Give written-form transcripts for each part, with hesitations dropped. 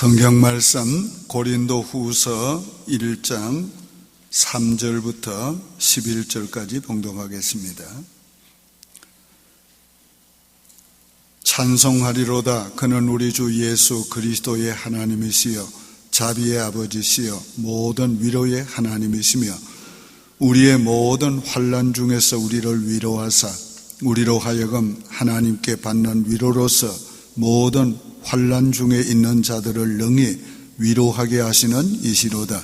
성경 말씀 고린도후서 1장 3절부터 11절까지 봉독하겠습니다. 찬송하리로다. 그는 우리 주 예수 그리스도의 하나님이시여 자비의 아버지시여 모든 위로의 하나님이시며 우리의 모든 환난 중에서 우리를 위로하사 우리로 하여금 하나님께 받는 위로로서 모든 환난 중에 있는 자들을 능히 위로하게 하시는 이시로다.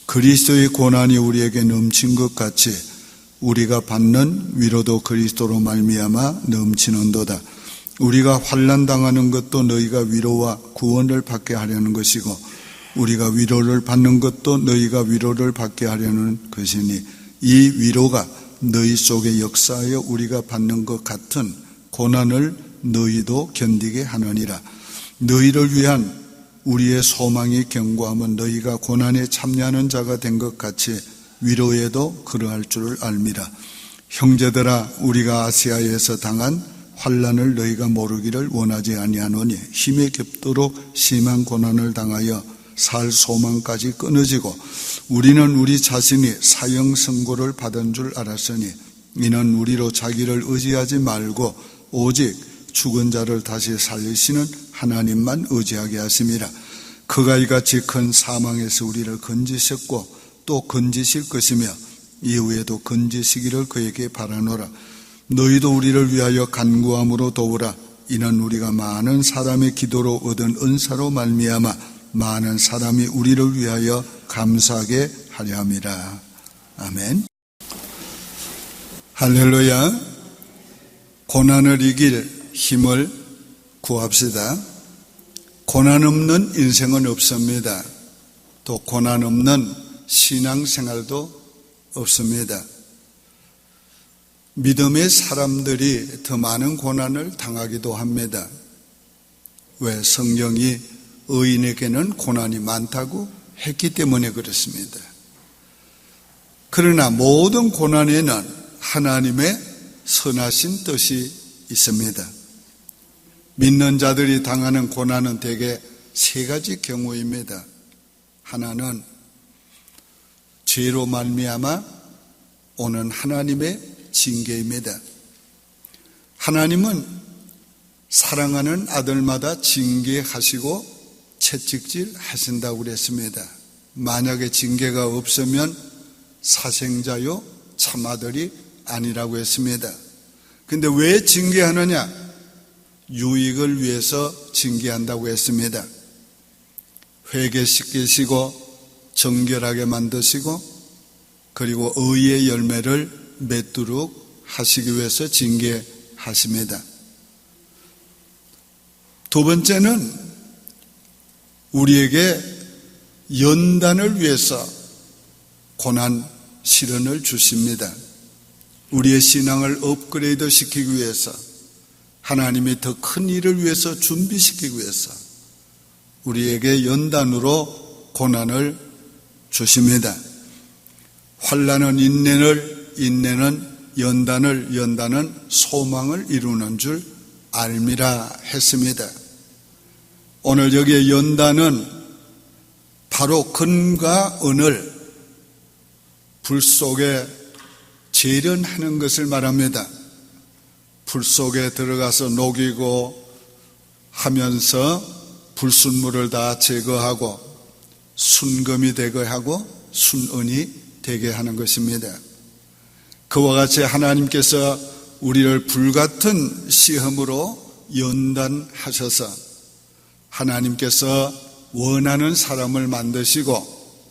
그리스도의 고난이 우리에게 넘친 것 같이 우리가 받는 위로도 그리스도로 말미암아 넘치는도다. 우리가 환난 당하는 것도 너희가 위로와 구원을 받게 하려는 것이고 우리가 위로를 받는 것도 너희가 위로를 받게 하려는 것이니 이 위로가 너희 속에 역사하여 우리가 받는 것 같은 고난을 너희도 견디게 하느니라. 너희를 위한 우리의 소망이 견고하면 너희가 고난에 참여하는 자가 된 것 같이 위로에도 그러할 줄을 알미라. 형제들아, 우리가 아시아에서 당한 환난을 너희가 모르기를 원하지 아니하노니 힘에 겹도록 심한 고난을 당하여 살 소망까지 끊어지고 우리는 우리 자신이 사형 선고를 받은 줄 알았으니 이는 우리로 자기를 의지하지 말고 오직 죽은 자를 다시 살리시는 하나님만 의지하게 하심이라. 그가 이같이 큰 사망에서 우리를 건지셨고 또 건지실 것이며 이후에도 건지시기를 그에게 바라노라. 너희도 우리를 위하여 간구함으로 도우라. 이는 우리가 많은 사람의 기도로 얻은 은사로 말미암아 많은 사람이 우리를 위하여 감사하게 하려 함이라. 아멘. 할렐루야. 고난을 이길 힘을 구합시다. 고난 없는 인생은 없습니다. 또 고난 없는 신앙생활도 없습니다. 믿음의 사람들이 더 많은 고난을 당하기도 합니다. 왜? 성경이 의인에게는 고난이 많다고 했기 때문에 그렇습니다. 그러나 모든 고난에는 하나님의 선하신 뜻이 있습니다. 믿는 자들이 당하는 고난은 대개 세 가지 경우입니다. 하나는 죄로 말미암아 오는 하나님의 징계입니다. 하나님은 사랑하는 아들마다 징계하시고 채찍질 하신다고 그랬습니다. 만약에 징계가 없으면 사생자요 참아들이 아니라고 했습니다. 근데 왜 징계하느냐? 유익을 위해서 징계한다고 했습니다. 회개시키시고 정결하게 만드시고 그리고 의의 열매를 맺도록 하시기 위해서 징계하십니다. 두 번째는 우리에게 연단을 위해서 고난 시련을 주십니다. 우리의 신앙을 업그레이드 시키기 위해서 하나님이 더 큰 일을 위해서 준비시키기 위해서 우리에게 연단으로 고난을 주십니다. 환난은 인내는 연단을 연단은 소망을 이루는 줄 알미라 했습니다. 오늘 여기에 연단은 바로 금과 은을 불 속에 재련하는 것을 말합니다. 불 속에 들어가서 녹이고 하면서 불순물을 다 제거하고 순금이 되게 하고 순은이 되게 하는 것입니다. 그와 같이 하나님께서 우리를 불같은 시험으로 연단하셔서 하나님께서 원하는 사람을 만드시고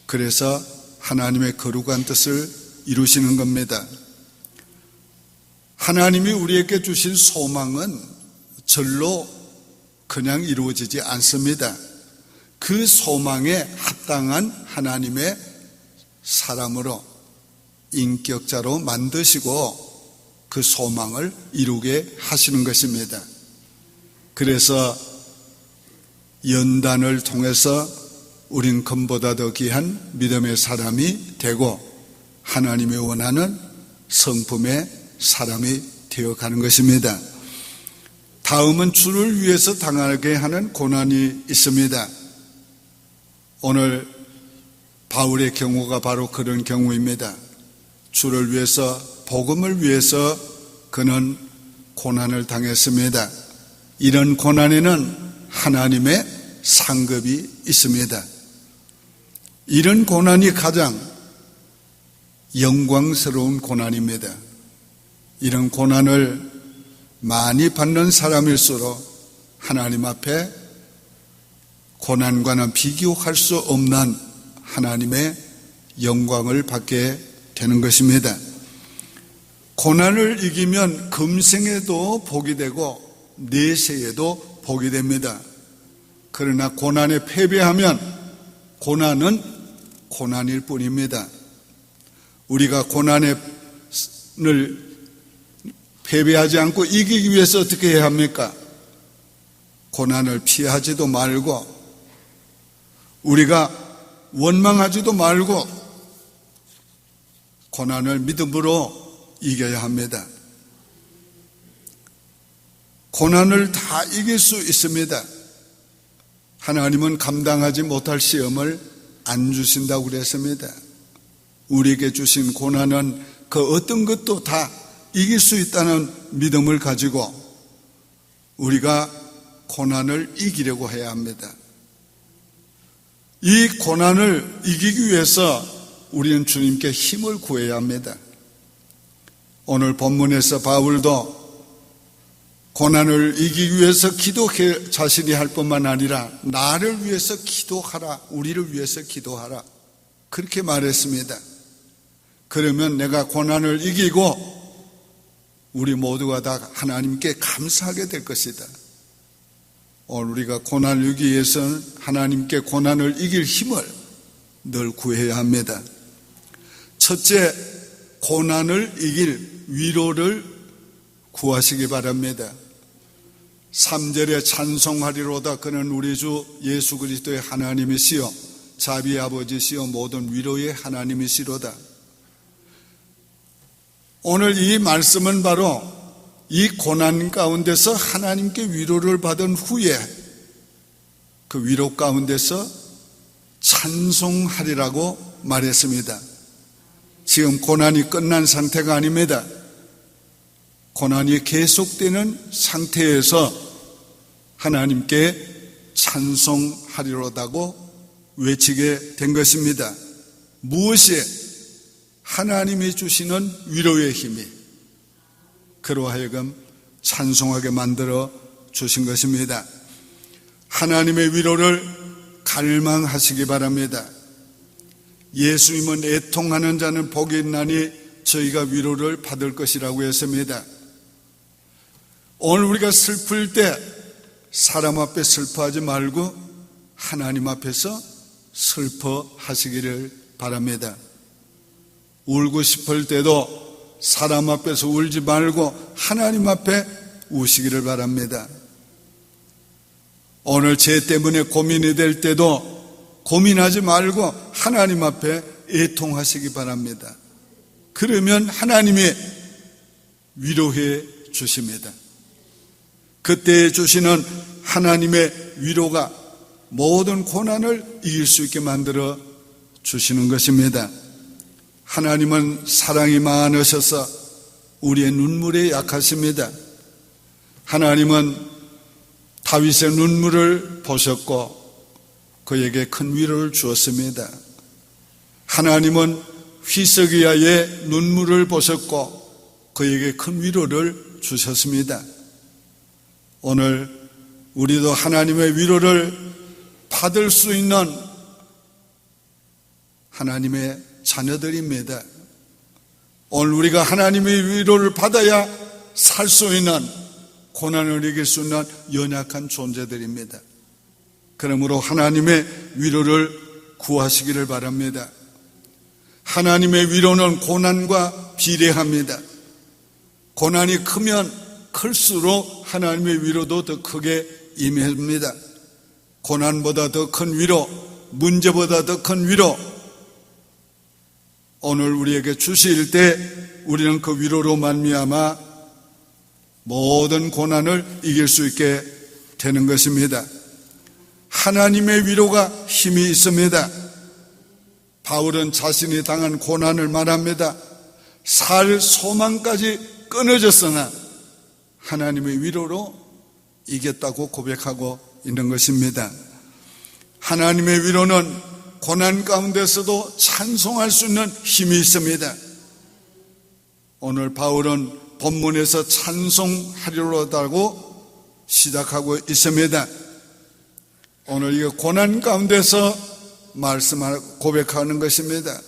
그래서 하나님의 거룩한 뜻을 이루시는 겁니다. 하나님이 우리에게 주신 소망은 절로 그냥 이루어지지 않습니다. 그 소망에 합당한 하나님의 사람으로 인격자로 만드시고 그 소망을 이루게 하시는 것입니다. 그래서 연단을 통해서 우린 금보다 더 귀한 믿음의 사람이 되고 하나님이 원하는 성품의 사람이 되어가는 것입니다. 다음은 주를 위해서 당하게 하는 고난이 있습니다. 오늘 바울의 경우가 바로 그런 경우입니다. 주를 위해서, 복음을 위해서 그는 고난을 당했습니다. 이런 고난에는 하나님의 상급이 있습니다. 이런 고난이 가장 영광스러운 고난입니다. 이런 고난을 많이 받는 사람일수록 하나님 앞에 고난과는 비교할 수 없는 하나님의 영광을 받게 되는 것입니다. 고난을 이기면 금생에도 복이 되고 내세에도 복이 됩니다. 그러나 고난에 패배하면 고난은 고난일 뿐입니다. 우리가 고난을 패배하지 않고 이기기 위해서 어떻게 해야 합니까? 고난을 피하지도 말고, 우리가 원망하지도 말고 고난을 믿음으로 이겨야 합니다. 고난을 다 이길 수 있습니다. 하나님은 감당하지 못할 시험을 안 주신다고 그랬습니다. 우리에게 주신 고난은 그 어떤 것도 다 이길 수 있다는 믿음을 가지고 우리가 고난을 이기려고 해야 합니다. 이 고난을 이기기 위해서 우리는 주님께 힘을 구해야 합니다. 오늘 본문에서 바울도 고난을 이기기 위해서 기도해 자신이 할 뿐만 아니라 나를 위해서 기도하라, 우리를 위해서 기도하라, 그렇게 말했습니다. 그러면 내가 고난을 이기고 우리 모두가 다 하나님께 감사하게 될 것이다. 오늘 우리가 고난을 이기기 위해서는 하나님께 고난을 이길 힘을 늘 구해야 합니다. 첫째, 고난을 이길 위로를 구하시기 바랍니다. 3절에 찬송하리로다. 그는 우리 주 예수 그리스도의 하나님이시여 자비의 아버지시여 모든 위로의 하나님이시로다. 오늘 이 말씀은 바로 이 고난 가운데서 하나님께 위로를 받은 후에 그 위로 가운데서 찬송하리라고 말했습니다. 지금 고난이 끝난 상태가 아닙니다. 고난이 계속되는 상태에서 하나님께 찬송하리로다고 외치게 된 것입니다. 무엇이? 하나님이 주시는 위로의 힘이 그로 하여금 찬송하게 만들어 주신 것입니다. 하나님의 위로를 갈망하시기 바랍니다. 예수님은 애통하는 자는 복이 있나니 저희가 위로를 받을 것이라고 했습니다. 오늘 우리가 슬플 때 사람 앞에 슬퍼하지 말고 하나님 앞에서 슬퍼하시기를 바랍니다. 울고 싶을 때도 사람 앞에서 울지 말고 하나님 앞에 우시기를 바랍니다. 오늘 죄 때문에 고민이 될 때도 고민하지 말고 하나님 앞에 애통하시기 바랍니다. 그러면 하나님이 위로해 주십니다. 그때 주시는 하나님의 위로가 모든 고난을 이길 수 있게 만들어 주시는 것입니다. 하나님은 사랑이 많으셔서 우리의 눈물에 약하십니다. 하나님은 다윗의 눈물을 보셨고 그에게 큰 위로를 주었습니다. 하나님은 히스기야의 눈물을 보셨고 그에게 큰 위로를 주셨습니다. 오늘 우리도 하나님의 위로를 받을 수 있는 하나님의 자녀들입니다. 오늘 우리가 하나님의 위로를 받아야 살 수 있는, 고난을 이길 수 있는 연약한 존재들입니다. 그러므로 하나님의 위로를 구하시기를 바랍니다. 하나님의 위로는 고난과 비례합니다. 고난이 크면 클수록 하나님의 위로도 더 크게 임합니다. 고난보다 더 큰 위로, 문제보다 더 큰 위로, 오늘 우리에게 주실 때 우리는 그 위로로 말미암아 모든 고난을 이길 수 있게 되는 것입니다. 하나님의 위로가 힘이 있습니다. 바울은 자신이 당한 고난을 말합니다. 살 소망까지 끊어졌으나 하나님의 위로로 이겼다고 고백하고 있는 것입니다. 하나님의 위로는 고난 가운데서도 찬송할 수 있는 힘이 있습니다. 오늘 바울은 본문에서 찬송하리로다고 시작하고 있습니다. 오늘 이 고난 가운데서 말씀하고 고백하는 것입니다.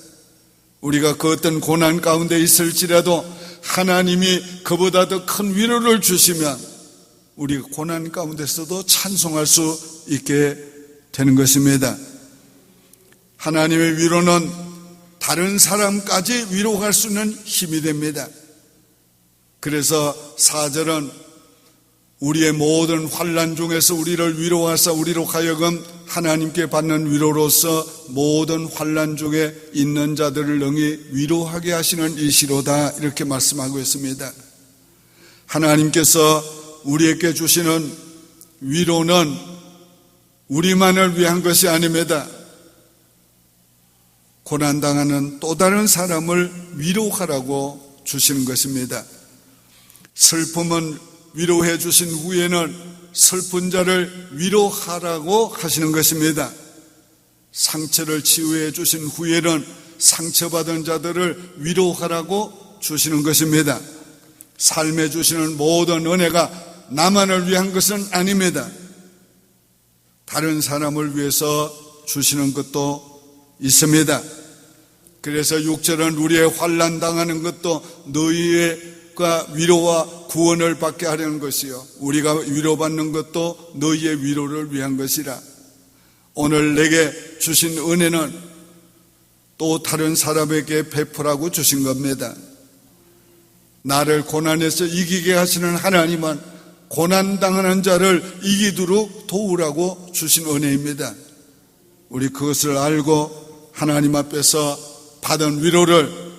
우리가 그 어떤 고난 가운데 있을지라도 하나님이 그보다 더 큰 위로를 주시면 우리가 고난 가운데서도 찬송할 수 있게 되는 것입니다. 하나님의 위로는 다른 사람까지 위로할 수 있는 힘이 됩니다. 그래서 4절은 우리의 모든 환난 중에서 우리를 위로하사 우리로 하여금 하나님께 받는 위로로서 모든 환난 중에 있는 자들을 능히 위로하게 하시는 이시로다, 이렇게 말씀하고 있습니다. 하나님께서 우리에게 주시는 위로는 우리만을 위한 것이 아닙니다. 고난당하는 또 다른 사람을 위로하라고 주시는 것입니다. 슬픔은 위로해 주신 후에는 슬픈 자를 위로하라고 하시는 것입니다. 상처를 치유해 주신 후에는 상처받은 자들을 위로하라고 주시는 것입니다. 삶에 주시는 모든 은혜가 나만을 위한 것은 아닙니다. 다른 사람을 위해서 주시는 것도 있습니다. 그래서 6절은 우리의 환난 당하는 것도 너희가 위로와 구원을 받게 하려는 것이요, 우리가 위로받는 것도 너희의 위로를 위한 것이라. 오늘 내게 주신 은혜는 또 다른 사람에게 베풀라고 주신 겁니다. 나를 고난에서 이기게 하시는 하나님은 고난당하는 자를 이기도록 도우라고 주신 은혜입니다. 우리 그것을 알고 하나님 앞에서 받은 위로를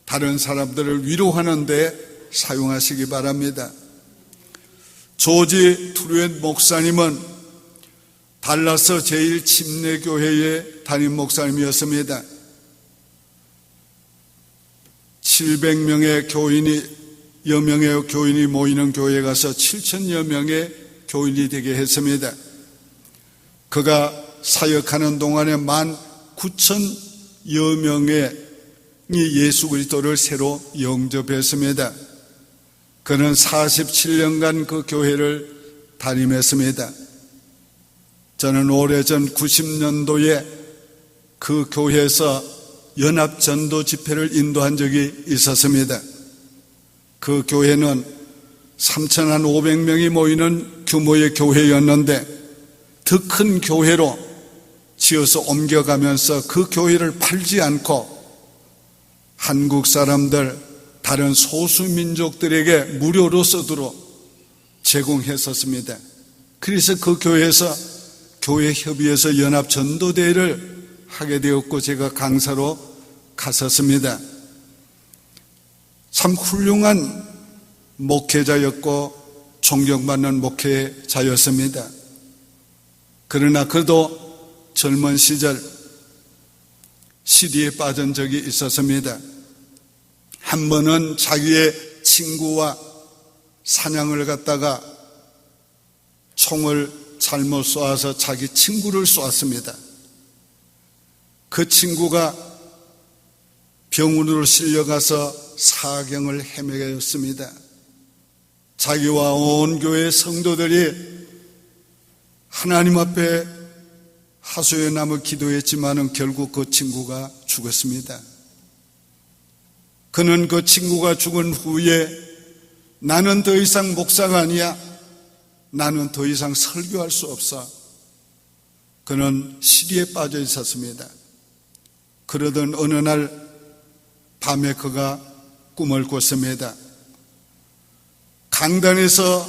다른 사람들을 위로하는 데 사용하시기 바랍니다. 조지 트루엔 목사님은 달라스 제1침례교회의 담임 목사님이었습니다. 700명의 여명의 교인이 모이는 교회에 가서 7,000여 명의 교인이 되게 했습니다. 그가 사역하는 동안에 19,000여 명의 예수 그리스도를 새로 영접했습니다. 그는 47년간 그 교회를 담임했습니다. 저는 오래전 90년도에 그 교회에서 연합전도 집회를 인도한 적이 있었습니다. 그 교회는 3,500명이 모이는 규모의 교회였는데 더 큰 교회로 지어서 옮겨가면서 그 교회를 팔지 않고 한국 사람들, 다른 소수민족들에게 무료로 쓰도록 제공했었습니다. 그래서 그 교회에서 교회협의회에서 연합전도대회를 하게 되었고 제가 강사로 갔었습니다. 참 훌륭한 목회자였고 존경받는 목회자였습니다. 그러나 그도 젊은 시절 시리에 빠진 적이 있었습니다. 한 번은 자기의 친구와 사냥을 갔다가 총을 잘못 쏘아서 자기 친구를 쏘았습니다. 그 친구가 병원으로 실려가서 사경을 헤매게 되었습니다. 자기와 온 교회 성도들이 하나님 앞에 하소연 남을 기도했지만은 결국 그 친구가 죽었습니다. 그는 그 친구가 죽은 후에 나는 더 이상 목사가 아니야, 나는 더 이상 설교할 수 없어. 그는 시리에 빠져 있었습니다. 그러던 어느 날 밤에 그가 꿈을 꿨습니다. 강단에서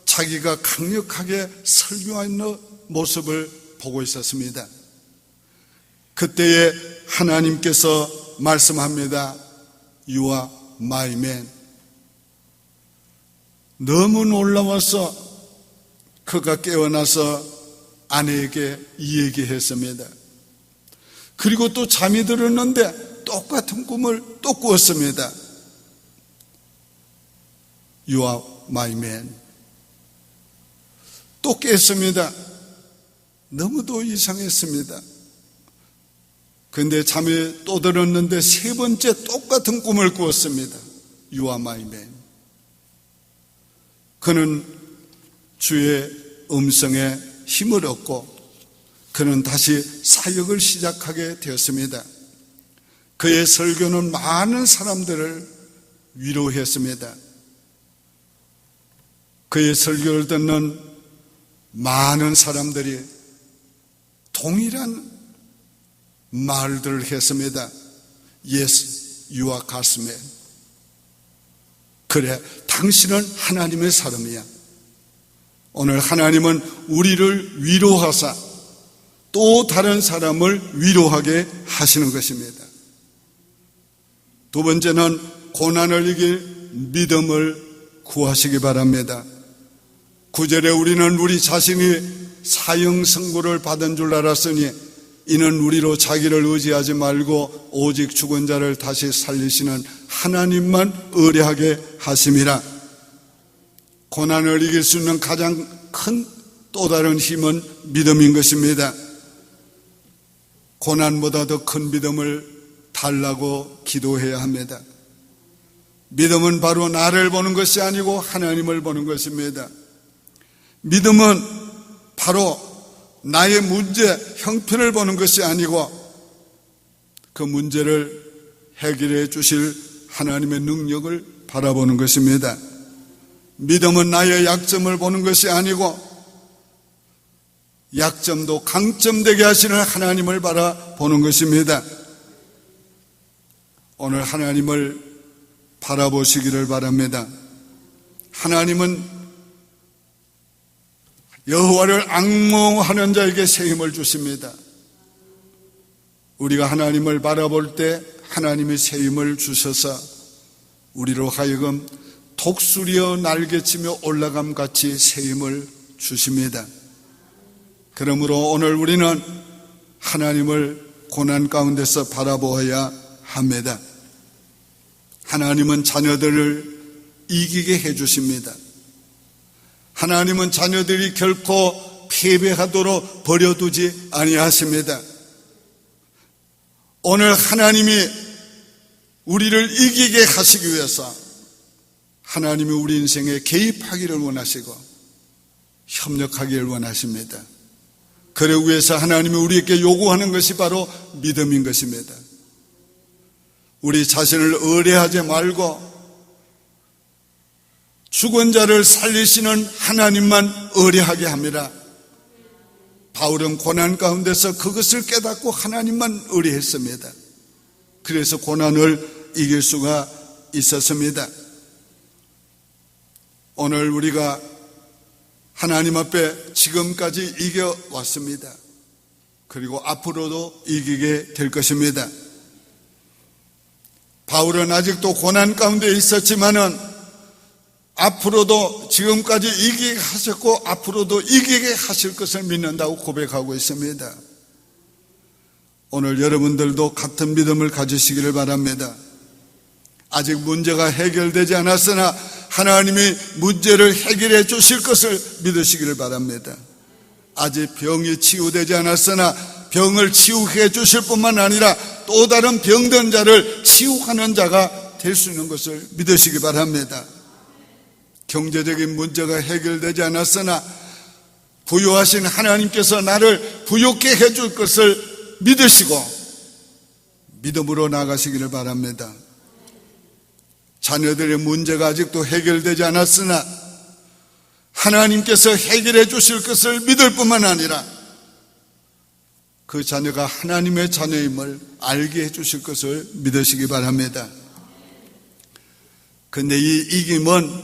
자기가 강력하게 설교하는 모습을 보고 있었습니다. 그때에 하나님께서 말씀합니다. You are my man. 너무 놀라워서 그가 깨어나서 아내에게 얘기했습니다. 그리고 또 잠이 들었는데 똑같은 꿈을 또 꾸었습니다. You are my man. 또 깼습니다. 너무도 이상했습니다. 그런데 잠에 또 들었는데 세 번째 똑같은 꿈을 꾸었습니다. You are my man. 그는 주의 음성에 힘을 얻고 그는 다시 사역을 시작하게 되었습니다. 그의 설교는 많은 사람들을 위로했습니다. 그의 설교를 듣는 많은 사람들이 동일한 말들을 했습니다. Yes, you are God's man. 그래, 당신은 하나님의 사람이야. 오늘 하나님은 우리를 위로하사 또 다른 사람을 위로하게 하시는 것입니다. 두 번째는 고난을 이길 믿음을 구하시기 바랍니다. 9절에 우리는 우리 자신이 사형 선고를 받은 줄 알았으니 이는 우리로 자기를 의지하지 말고 오직 죽은 자를 다시 살리시는 하나님만 의뢰하게 하심이라. 고난을 이길 수 있는 가장 큰 또 다른 힘은 믿음인 것입니다. 고난보다 더 큰 믿음을 달라고 기도해야 합니다. 믿음은 바로 나를 보는 것이 아니고 하나님을 보는 것입니다. 믿음은 바로 나의 문제, 형편을 보는 것이 아니고 그 문제를 해결해 주실 하나님의 능력을 바라보는 것입니다. 믿음은 나의 약점을 보는 것이 아니고 약점도 강점되게 하시는 하나님을 바라보는 것입니다. 오늘 하나님을 바라보시기를 바랍니다. 하나님은 여호와를 앙몽하는 자에게 새 힘을 주십니다. 우리가 하나님을 바라볼 때 하나님이 새 힘을 주셔서 우리로 하여금 독수리여 날개치며 올라감같이 새 힘을 주십니다. 그러므로 오늘 우리는 하나님을 고난 가운데서 바라보아야 합니다. 하나님은 자녀들을 이기게 해주십니다. 하나님은 자녀들이 결코 패배하도록 버려두지 아니하십니다. 오늘 하나님이 우리를 이기게 하시기 위해서 하나님이 우리 인생에 개입하기를 원하시고 협력하기를 원하십니다. 그러기 위해서 하나님이 우리에게 요구하는 것이 바로 믿음인 것입니다. 우리 자신을 의뢰하지 말고 죽은 자를 살리시는 하나님만 의뢰하게 합니다. 바울은 고난 가운데서 그것을 깨닫고 하나님만 의뢰했습니다. 그래서 고난을 이길 수가 있었습니다. 오늘 우리가 하나님 앞에 지금까지 이겨왔습니다. 그리고 앞으로도 이기게 될 것입니다. 바울은 아직도 고난 가운데 있었지만은 앞으로도 지금까지 이기게 하셨고 앞으로도 이기게 하실 것을 믿는다고 고백하고 있습니다. 오늘 여러분들도 같은 믿음을 가지시기를 바랍니다. 아직 문제가 해결되지 않았으나 하나님이 문제를 해결해 주실 것을 믿으시기를 바랍니다. 아직 병이 치유되지 않았으나 병을 치유해 주실 뿐만 아니라 또 다른 병든 자를 치유하는 자가 될 수 있는 것을 믿으시기 바랍니다. 경제적인 문제가 해결되지 않았으나 부유하신 하나님께서 나를 부유케 해줄 것을 믿으시고 믿음으로 나가시기를 바랍니다. 자녀들의 문제가 아직도 해결되지 않았으나 하나님께서 해결해 주실 것을 믿을 뿐만 아니라 그 자녀가 하나님의 자녀임을 알게 해 주실 것을 믿으시기 바랍니다. 그런데 이 이김은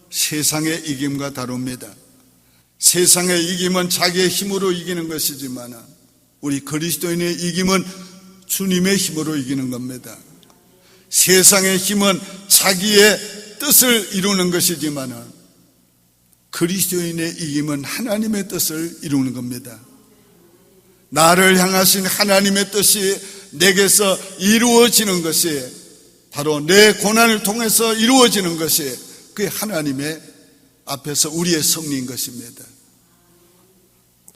세상의 이김과 다릅니다. 세상의 이김은 자기의 힘으로 이기는 것이지만 우리 그리스도인의 이김은 주님의 힘으로 이기는 겁니다. 세상의 힘은 자기의 뜻을 이루는 것이지만 그리스도인의 이김은 하나님의 뜻을 이루는 겁니다. 나를 향하신 하나님의 뜻이 내게서 이루어지는 것이 바로 내 고난을 통해서 이루어지는 것이 그게 하나님의 앞에서 우리의 승리인 것입니다.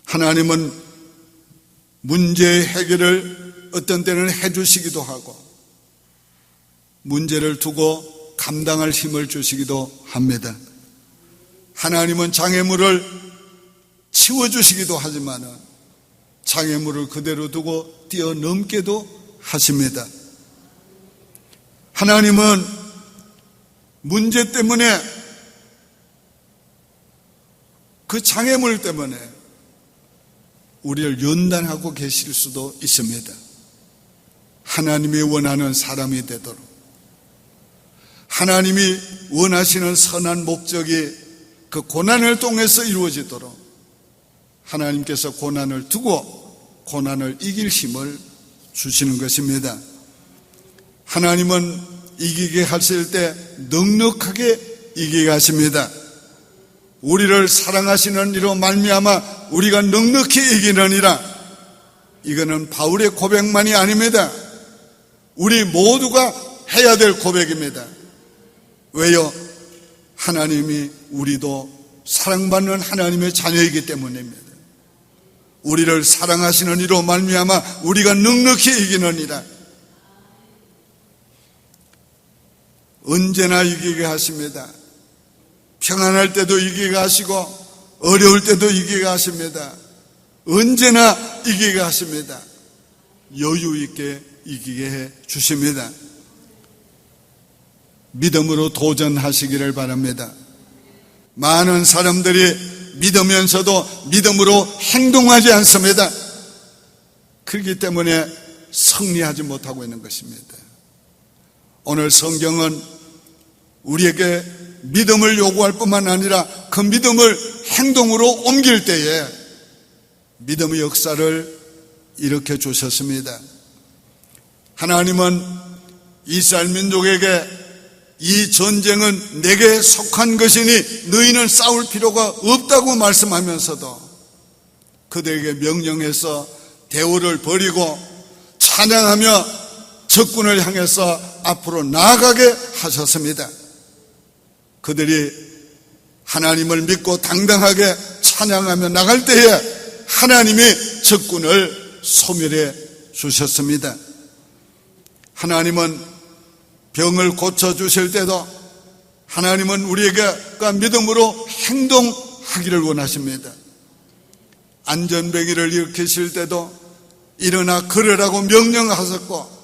하나님은 문제의 해결을 어떤 때는 해주시기도 하고 문제를 두고 감당할 힘을 주시기도 합니다. 하나님은 장애물을 치워주시기도 하지만 장애물을 그대로 두고 뛰어넘기도 하십니다. 하나님은 문제 때문에 그 장애물 때문에 우리를 연단하고 계실 수도 있습니다. 하나님이 원하는 사람이 되도록 하나님이 원하시는 선한 목적이 그 고난을 통해서 이루어지도록 하나님께서 고난을 두고 고난을 이길 힘을 주시는 것입니다. 하나님은 이기게 하실 때 넉넉하게 이기게 하십니다. 우리를 사랑하시는 이로 말미암아 우리가 넉넉히 이기느니라. 이거는 바울의 고백만이 아닙니다. 우리 모두가 해야 될 고백입니다. 왜요? 하나님이 우리도 사랑받는 하나님의 자녀이기 때문입니다. 우리를 사랑하시는 이로 말미암아 우리가 넉넉히 이기느니라. 언제나 이기게 하십니다. 평안할 때도 이기게 하시고 어려울 때도 이기게 하십니다. 언제나 이기게 하십니다. 여유 있게 이기게 해 주십니다. 믿음으로 도전하시기를 바랍니다. 많은 사람들이 믿으면서도 믿음으로 행동하지 않습니다. 그렇기 때문에 승리하지 못하고 있는 것입니다. 오늘 성경은 우리에게 믿음을 요구할 뿐만 아니라 그 믿음을 행동으로 옮길 때에 믿음의 역사를 일으켜 주셨습니다. 하나님은 이스라엘 민족에게 이 전쟁은 내게 속한 것이니 너희는 싸울 필요가 없다고 말씀하면서도 그들에게 명령해서 대오를 버리고 찬양하며 적군을 향해서 앞으로 나아가게 하셨습니다. 그들이 하나님을 믿고 당당하게 찬양하며 나갈 때에 하나님이 적군을 소멸해 주셨습니다. 하나님은 병을 고쳐주실 때도 하나님은 우리에게 믿음으로 행동하기를 원하십니다. 안전병이를 일으키실 때도 일어나 걸으라고 명령하셨고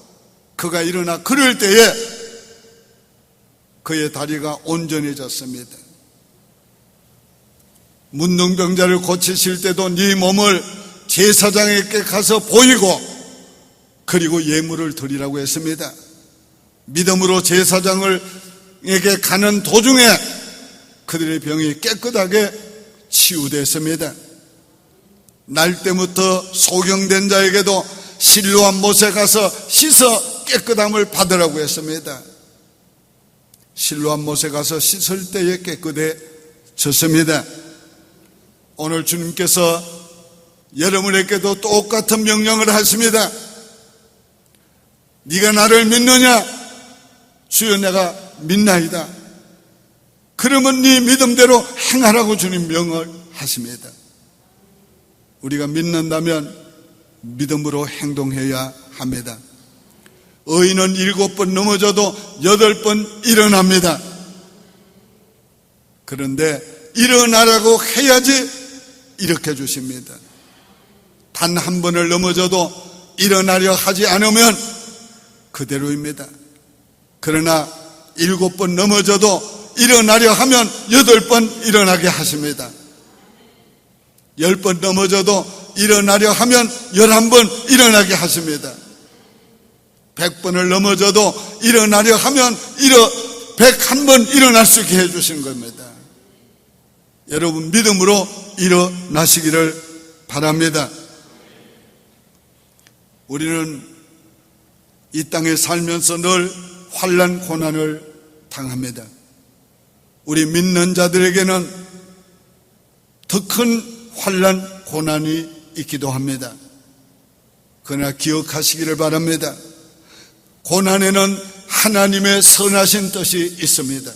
그가 일어나 걸을 때에 그의 다리가 온전해졌습니다. 문둥병자를 고치실 때도 네 몸을 제사장에게 가서 보이고 그리고 예물을 드리라고 했습니다. 믿음으로 제사장에게 가는 도중에 그들의 병이 깨끗하게 치유됐습니다. 날 때부터 소경된 자에게도 실로암 못에 가서 씻어 깨끗함을 받으라고 했습니다. 실로암 못에 가서 씻을 때에 깨끗해졌습니다. 오늘 주님께서 여러분에게도 똑같은 명령을 하십니다. 네가 나를 믿느냐? 주여 내가 믿나이다. 그러면 네 믿음대로 행하라고 주님 명을 하십니다. 우리가 믿는다면 믿음으로 행동해야 합니다. 의인은 7번 넘어져도 8번 일어납니다. 그런데 일어나라고 해야지 일으켜 주십니다. 단 한 번을 넘어져도 일어나려 하지 않으면 그대로입니다. 그러나 7번 넘어져도 일어나려 하면 8번 일어나게 하십니다. 10번 넘어져도 일어나려 하면 11번 일어나게 하십니다. 100번을 넘어져도 일어나려 하면 101번 일어날 수 있게 해주신 겁니다. 여러분 믿음으로 일어나시기를 바랍니다. 우리는 이 땅에 살면서 늘 환난 고난을 당합니다. 우리 믿는 자들에게는 더 큰 환난, 고난이 있기도 합니다. 그러나 기억하시기를 바랍니다. 고난에는 하나님의 선하신 뜻이 있습니다.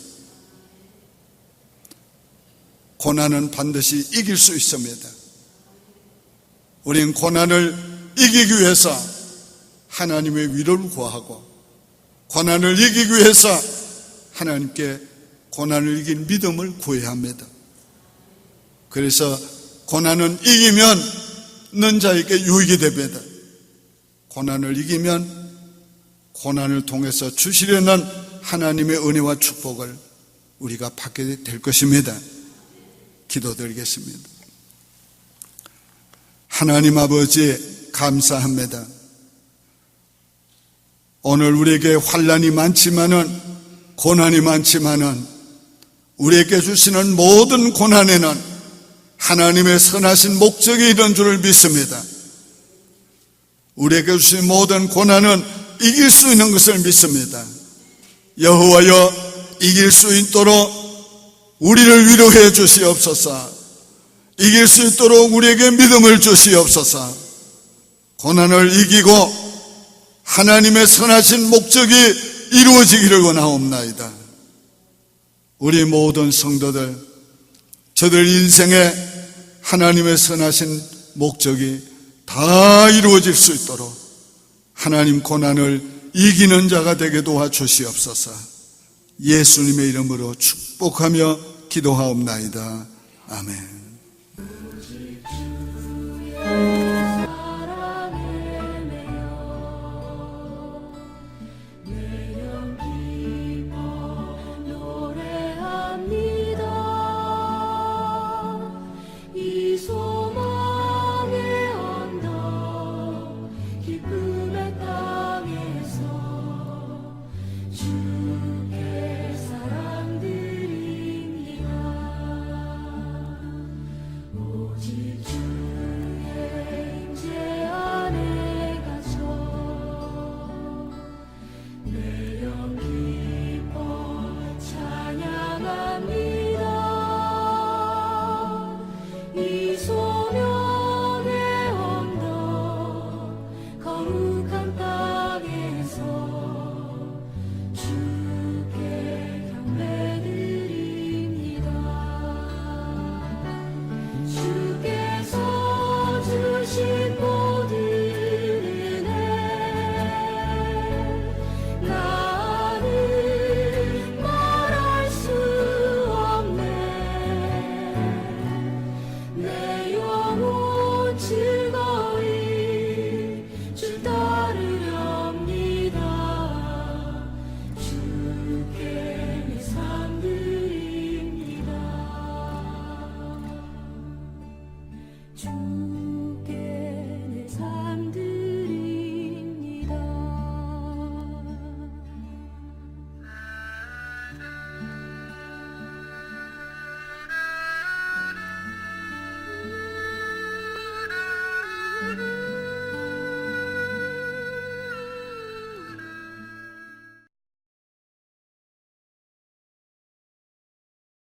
고난은 반드시 이길 수 있습니다. 우리는 고난을 이기기 위해서 하나님의 위로를 구하고, 고난을 이기기 위해서 하나님께 고난을 이긴 믿음을 구해야 합니다. 그래서 고난은 이기면 는 자에게 유익이 됩니다. 고난을 이기면 고난을 통해서 주시려는 하나님의 은혜와 축복을 우리가 받게 될 것입니다. 기도드리겠습니다. 하나님 아버지, 감사합니다. 오늘 우리에게 환난이 많지만은, 고난이 많지만은, 우리에게 주시는 모든 고난에는 하나님의 선하신 목적이 있는 줄을 믿습니다. 우리에게 주신 모든 고난은 이길 수 있는 것을 믿습니다. 여호와여, 이길 수 있도록 우리를 위로해 주시옵소서. 이길 수 있도록 우리에게 믿음을 주시옵소서. 고난을 이기고 하나님의 선하신 목적이 이루어지기를 원하옵나이다. 우리 모든 성도들, 저들 인생에 하나님의 선하신 목적이 다 이루어질 수 있도록 하나님 고난을 이기는 자가 되게 도와주시옵소서. 예수님의 이름으로 축복하며 기도하옵나이다. 아멘.